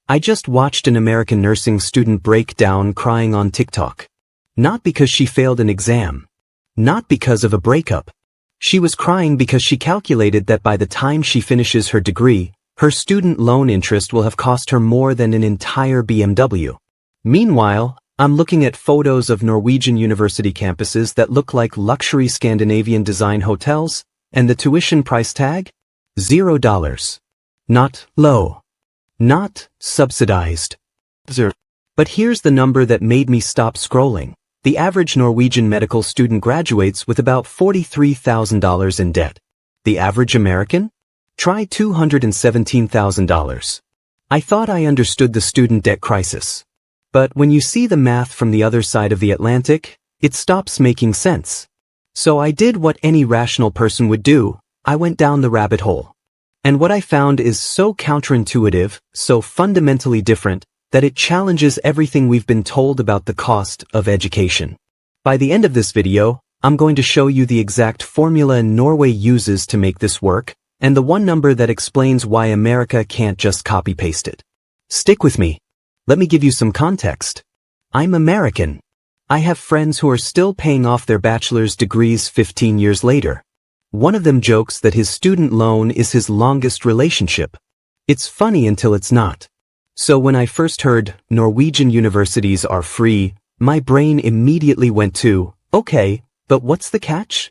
I just watched an American nursing student break down crying on TikTok. Not because she failed an exam. Not because of a breakup. She was crying because she calculated that by the time she finishes her degree, her student loan interest will have cost her more than an entire BMW. Meanwhile, I'm looking at photos of Norwegian university campuses that look like luxury Scandinavian design hotels, and the tuition price tag? $0. Not low. Not subsidized. Zero. But here's the number that made me stop scrolling. The average Norwegian medical student graduates with about $43,000 in debt. The average American? Try $217,000. I thought I understood the student debt crisis. But when you see the math from the other side of the Atlantic, it stops making sense. So I did what any rational person would do. I went down the rabbit hole. And what I found is so counterintuitive, so fundamentally different, that it challenges everything we've been told about the cost of education. By the end of this video, I'm going to show you the exact formula Norway uses to make this work, and the one number that explains why America can't just copy-paste it. Stick with me. Let me give you some context. I'm American. I have friends who are still paying off their bachelor's degrees 15 years later. One of them jokes that his student loan is his longest relationship. It's funny until it's not. So when I first heard Norwegian universities are free, my brain immediately went to, okay, but what's the catch?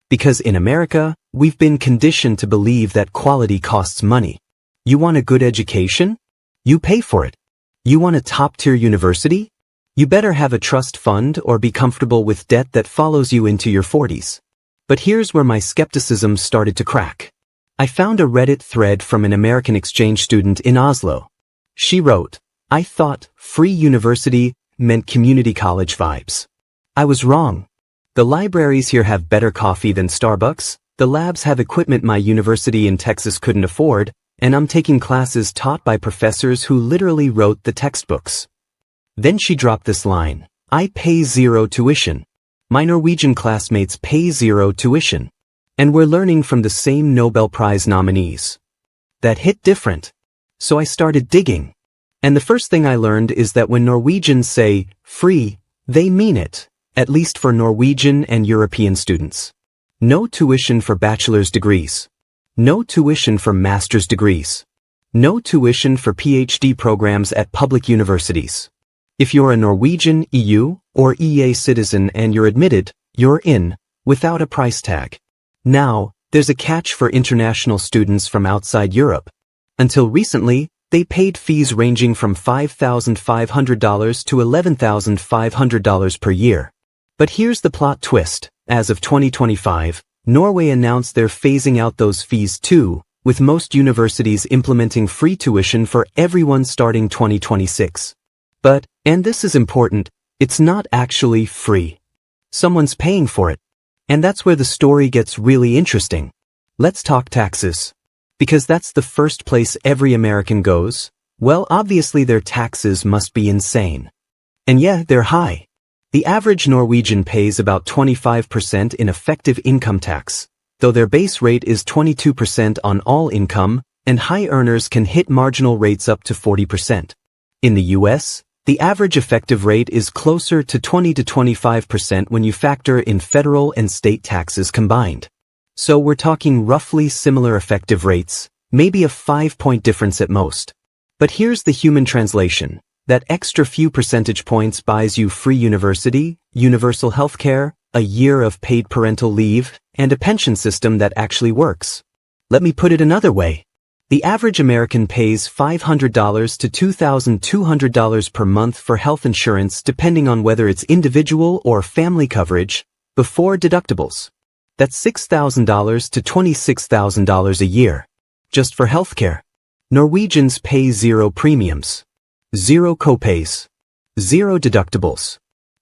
Because in America, we've been conditioned to believe that quality costs money. You want a good education? You pay for it. You want a top-tier university? You better have a trust fund or be comfortable with debt that follows you into your 40s. But here's where my skepticism started to crack. I found a Reddit thread from an American exchange student in Oslo. She wrote, "I thought free university meant community college vibes. I was wrong. The libraries here have better coffee than Starbucks, the labs have equipment my university in Texas couldn't afford, and I'm taking classes taught by professors who literally wrote the textbooks." Then she dropped this line, "I pay zero tuition. My Norwegian classmates pay zero tuition. And we're learning from the same Nobel Prize nominees." That hit different. So I started digging. And the first thing I learned is that when Norwegians say free, they mean it, at least for Norwegian and European students. No tuition for bachelor's degrees. No tuition for master's degrees. No tuition for PhD programs at public universities. If you're a Norwegian, EU, or EA citizen and you're admitted, you're in, without a price tag. Now, there's a catch for international students from outside Europe. Until recently, they paid fees ranging from $5,500 to $11,500 per year. But here's the plot twist. As of 2025, Norway announced they're phasing out those fees too, with most universities implementing free tuition for everyone starting 2026. But, and this is important, it's not actually free. Someone's paying for it. And that's where the story gets really interesting. Let's talk taxes. Because that's the first place every American goes. Well, obviously their taxes must be insane. And yeah, they're high. The average Norwegian pays about 25% in effective income tax, though their base rate is 22% on all income, and high earners can hit marginal rates up to 40%. In the US, the average effective rate is closer to 20 to 25% when you factor in federal and state taxes combined. So we're talking roughly similar effective rates, maybe a 5-point difference at most. But here's the human translation. That extra few percentage points buys you free university, universal healthcare, a year of paid parental leave, and a pension system that actually works. Let me put it another way. The average American pays $500 to $2,200 per month for health insurance depending on whether it's individual or family coverage, before deductibles. That's $6,000 to $26,000 a year. Just for healthcare. Norwegians pay zero premiums. Zero copays. Zero deductibles.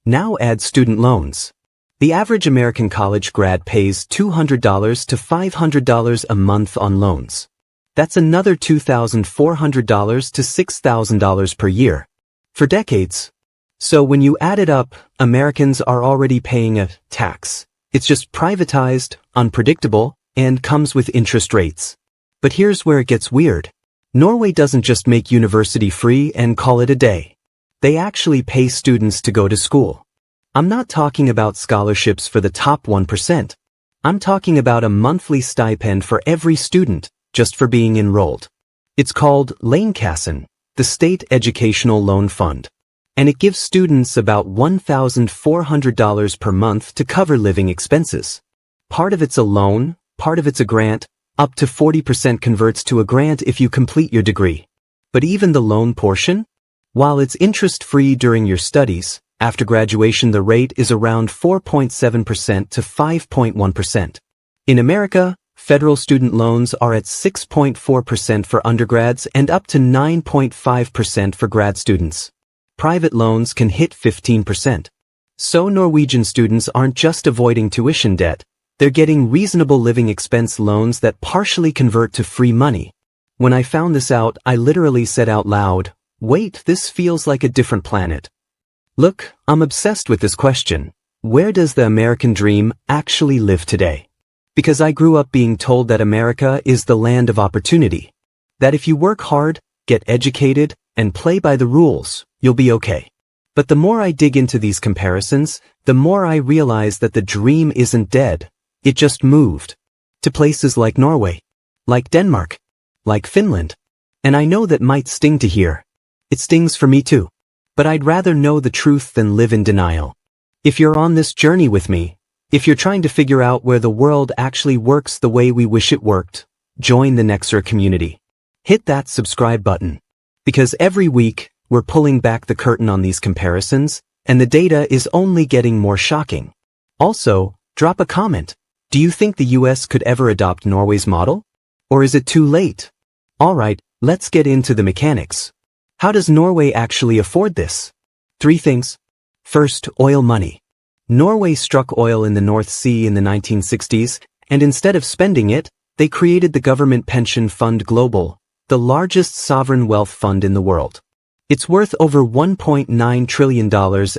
Now add student loans. The average American college grad pays $200 to $500 a month on loans. That's another $2,400 to $6,000 per year. For decades. So when you add it up, Americans are already paying a tax. It's just privatized, unpredictable, and comes with interest rates. But here's where it gets weird. Norway doesn't just make university free and call it a day. They actually pay students to go to school. I'm not talking about scholarships for the top 1%. I'm talking about a monthly stipend for every student, just for being enrolled. It's called Lånekassen, the State Educational Loan Fund. And it gives students about $1,400 per month to cover living expenses. Part of it's a loan, part of it's a grant, up to 40% converts to a grant if you complete your degree. But even the loan portion? While it's interest-free during your studies, after graduation the rate is around 4.7% to 5.1%. In America, federal student loans are at 6.4% for undergrads and up to 9.5% for grad students. Private loans can hit 15%. So Norwegian students aren't just avoiding tuition debt, they're getting reasonable living expense loans that partially convert to free money. When I found this out, I literally said out loud, "Wait, this feels like a different planet." Look, I'm obsessed with this question. Where does the American dream actually live today? Because I grew up being told that America is the land of opportunity. That if you work hard, get educated, and play by the rules, you'll be okay. But the more I dig into these comparisons, the more I realize that the dream isn't dead. It just moved to places like Norway, like Denmark, like Finland. And I know that might sting to hear. It stings for me too. But I'd rather know the truth than live in denial. If you're on this journey with me, if you're trying to figure out where the world actually works the way we wish it worked, join the Nexer community. Hit that subscribe button. Because every week, we're pulling back the curtain on these comparisons, and the data is only getting more shocking. Also, drop a comment. Do you think the US could ever adopt Norway's model? Or is it too late? Alright, let's get into the mechanics. How does Norway actually afford this? 3 things. First, oil money. Norway struck oil in the North Sea in the 1960s, and instead of spending it, they created the Government Pension Fund Global, the largest sovereign wealth fund in the world. It's worth over $1.9 trillion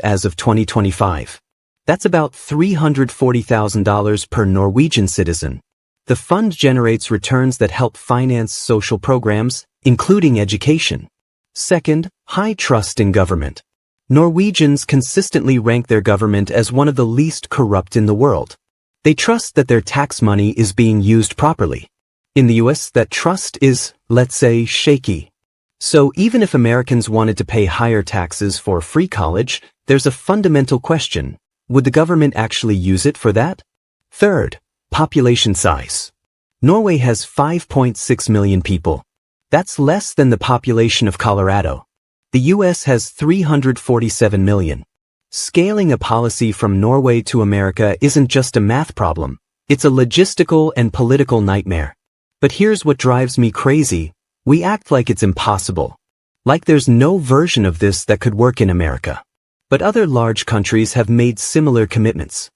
as of 2025. That's about $340,000 per Norwegian citizen. The fund generates returns that help finance social programs, including education. Second, high trust in government. Norwegians consistently rank their government as one of the least corrupt in the world. They trust that their tax money is being used properly. In the US, that trust is, let's say, shaky. So even if Americans wanted to pay higher taxes for free college, there's a fundamental question. Would the government actually use it for that? Third, population size. Norway has 5.6 million people. That's less than the population of Colorado. The US has 347 million. Scaling a policy from Norway to America isn't just a math problem, it's a logistical and political nightmare. But here's what drives me crazy. We act like it's impossible. Like there's no version of this that could work in America. But other large countries have made similar commitments.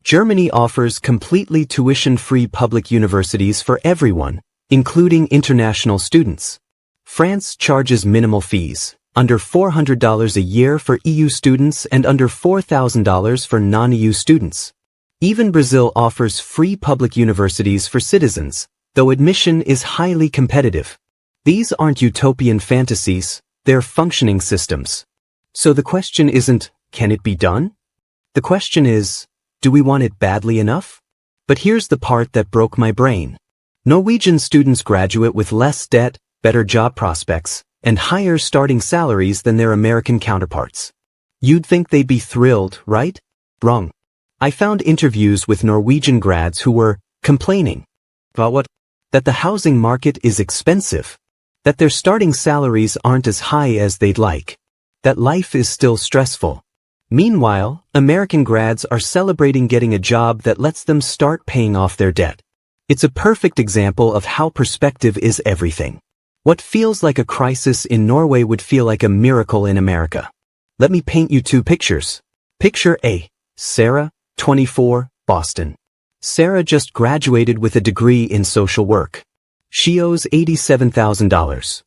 Germany offers completely tuition-free public universities for everyone, including international students. France charges minimal fees, under $400 a year for EU students and under $4,000 for non-EU students. Even Brazil offers free public universities for citizens, though admission is highly competitive. These aren't utopian fantasies, they're functioning systems. So the question isn't, can it be done? The question is, do we want it badly enough? But here's the part that broke my brain. Norwegian students graduate with less debt, better job prospects, and higher starting salaries than their American counterparts. You'd think they'd be thrilled, right? Wrong. I found interviews with Norwegian grads who were complaining about what? That the housing market is expensive. That their starting salaries aren't as high as they'd like. That life is still stressful. Meanwhile, American grads are celebrating getting a job that lets them start paying off their debt. It's a perfect example of how perspective is everything. What feels like a crisis in Norway would feel like a miracle in America. Let me paint you 2 pictures. Picture A. Sarah, 24, Boston. Sarah just graduated with a degree in social work. She owes $87,000.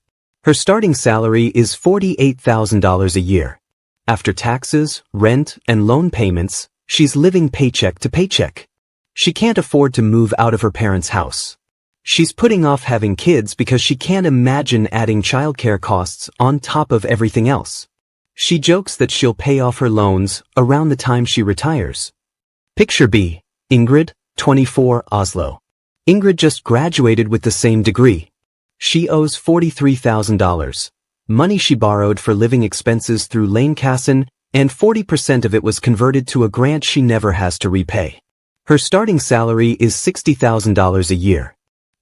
Her starting salary is $48,000 a year. After taxes, rent, and loan payments, she's living paycheck to paycheck. She can't afford to move out of her parents' house. She's putting off having kids because she can't imagine adding childcare costs on top of everything else. She jokes that she'll pay off her loans around the time she retires. Picture B. Ingrid, 24, Oslo. Ingrid just graduated with the same degree. She owes $43,000. Money she borrowed for living expenses through Lånekassen, and 40% of it was converted to a grant she never has to repay. Her starting salary is $60,000 a year.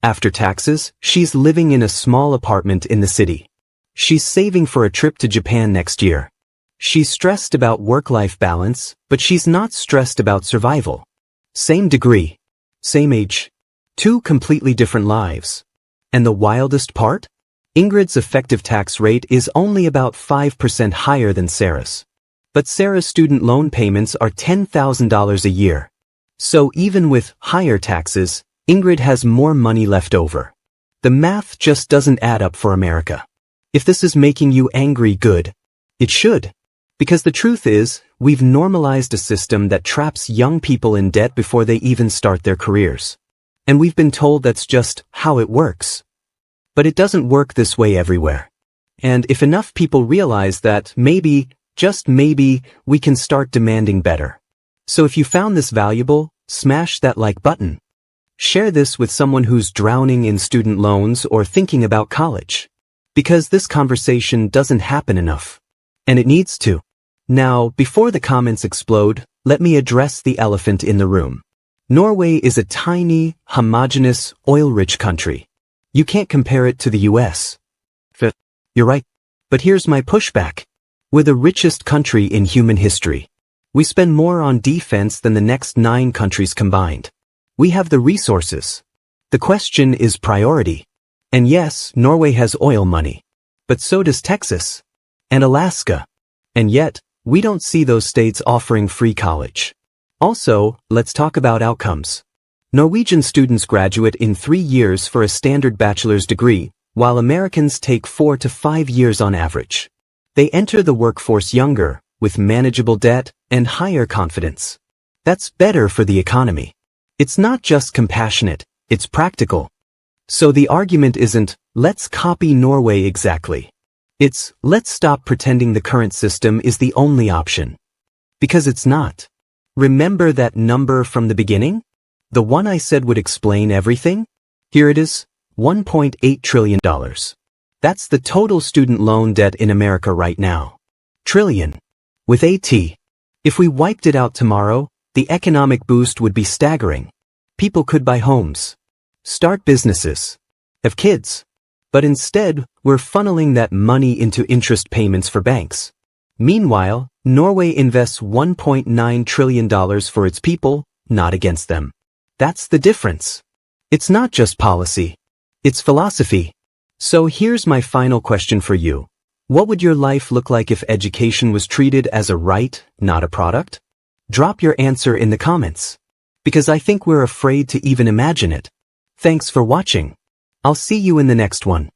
After taxes, she's living in a small apartment in the city. She's saving for a trip to Japan next year. She's stressed about work-life balance, but she's not stressed about survival. Same degree. Same age. Two completely different lives. And the wildest part? Ingrid's effective tax rate is only about 5% higher than Sarah's. But Sarah's student loan payments are $10,000 a year. So even with higher taxes, Ingrid has more money left over. The math just doesn't add up for America. If this is making you angry, good. It should. Because the truth is, we've normalized a system that traps young people in debt before they even start their careers. And we've been told that's just how it works. But it doesn't work this way everywhere. And if enough people realize that, maybe, just maybe, we can start demanding better. So if you found this valuable, smash that like button. Share this with someone who's drowning in student loans or thinking about college. Because this conversation doesn't happen enough. And it needs to. Now, before the comments explode, let me address the elephant in the room. Norway is a tiny, homogeneous, oil-rich country. You can't compare it to the US. You're right. But here's my pushback. We're the richest country in human history. We spend more on defense than the next 9 countries combined. We have the resources. The question is priority. And yes, Norway has oil money. But so does Texas. And Alaska. And yet, we don't see those states offering free college. Also, let's talk about outcomes. Norwegian students graduate in 3 years for a standard bachelor's degree, while Americans take 4 to 5 years on average. They enter the workforce younger, with manageable debt and higher confidence. That's better for the economy. It's not just compassionate, it's practical. So the argument isn't, let's copy Norway exactly. It's, let's stop pretending the current system is the only option. Because it's not. Remember that number from the beginning? The one I said would explain everything? Here it is, $1.8 trillion. That's the total student loan debt in America right now. Trillion. With AT. If we wiped it out tomorrow, the economic boost would be staggering. People could buy homes, start businesses, have kids. But instead, we're funneling that money into interest payments for banks. Meanwhile, Norway invests $1.9 trillion for its people, not against them. That's the difference. It's not just policy. It's philosophy. So here's my final question for you. What would your life look like if education was treated as a right, not a product? Drop your answer in the comments. Because I think we're afraid to even imagine it. Thanks for watching. I'll see you in the next one.